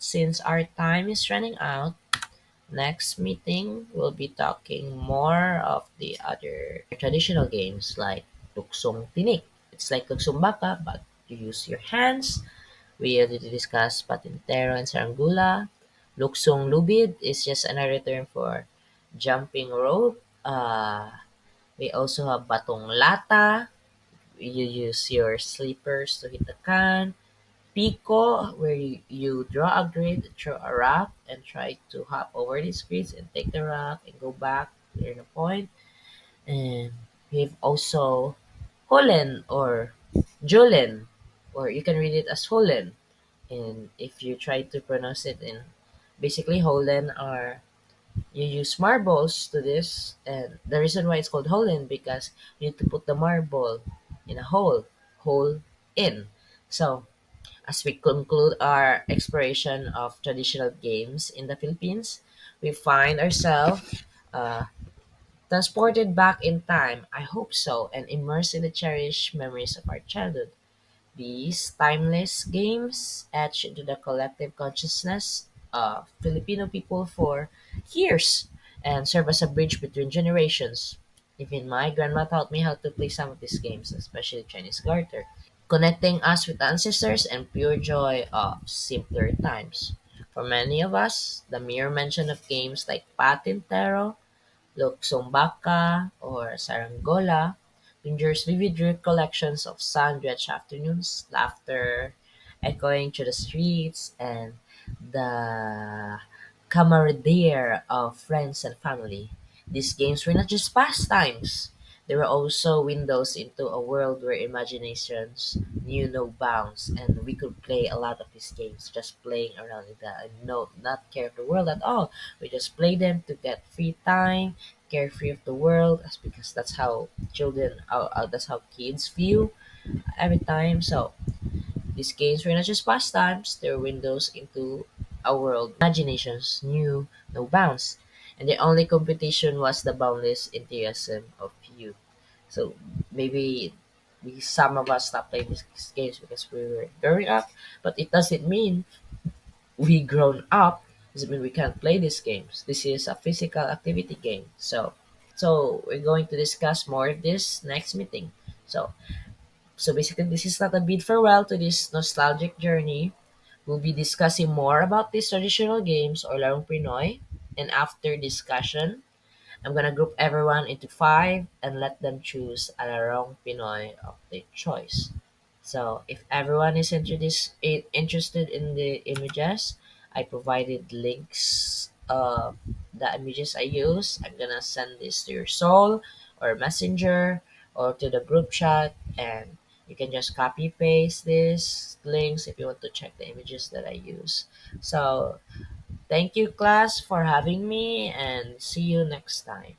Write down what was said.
since our time is running out, next meeting we'll be talking more of the other traditional games like Luksong Tinik. It's like Luksong Baka, but you use your hands. We already discussed Patintero and Sarangula. Luksong Lubid is just another term for jumping rope. We also have Batong Lata. You use your slippers to hit the can. Pico, where you draw a grid, throw a rock, and try to hop over these grids and take the rock and go back, clear the point. And we've also Holen or Julen, or you can read it as Holen. And if you try to pronounce it in basically Holen are you use marbles to this, and the reason why it's called Holen because you need to put the marble in a hole in. So as we conclude our exploration of traditional games in the Philippines, we find ourselves uh, transported back in time, I hope so, and immersed in the cherished memories of our childhood. These timeless games etched into the collective consciousness of Filipino people for years and serve as a bridge between generations. Even my grandma taught me how to play some of these games, especially Chinese garter, connecting us with ancestors and pure joy of simpler times. For many of us, the mere mention of games like Patintero, Luxong or Sarangola conjures vivid recollections of sun-drenched afternoons, laughter echoing through the streets, and the camaraderie of friends and family. These games were not just pastimes. They were also windows into a world where imaginations knew no bounds, and we could play a lot of these games just playing around in the and no not care of the world at all. We just play them to get free time, carefree of the world, because that's how that's how kids feel every time. So these games were not just pastimes; they were windows into a world imaginations knew no bounds, and the only competition was the boundless enthusiasm of youth. So maybe some of us stopped playing these games because we were growing up, but it doesn't mean we grown up. Doesn't mean we can't play these games. This is a physical activity game. So we're going to discuss more of this next meeting. So basically, this is not a bid farewell to this nostalgic journey. We'll be discussing more about these traditional games or Larong Pinoy. And after discussion, I'm gonna group everyone into five and let them choose a Larong Pinoy of their choice. So if everyone is interested in the images, I provided links of the images I use. I'm gonna send this to your soul or messenger or to the group chat, and you can just copy paste these links if you want to check the images that I use. So thank you class for having me and see you next time.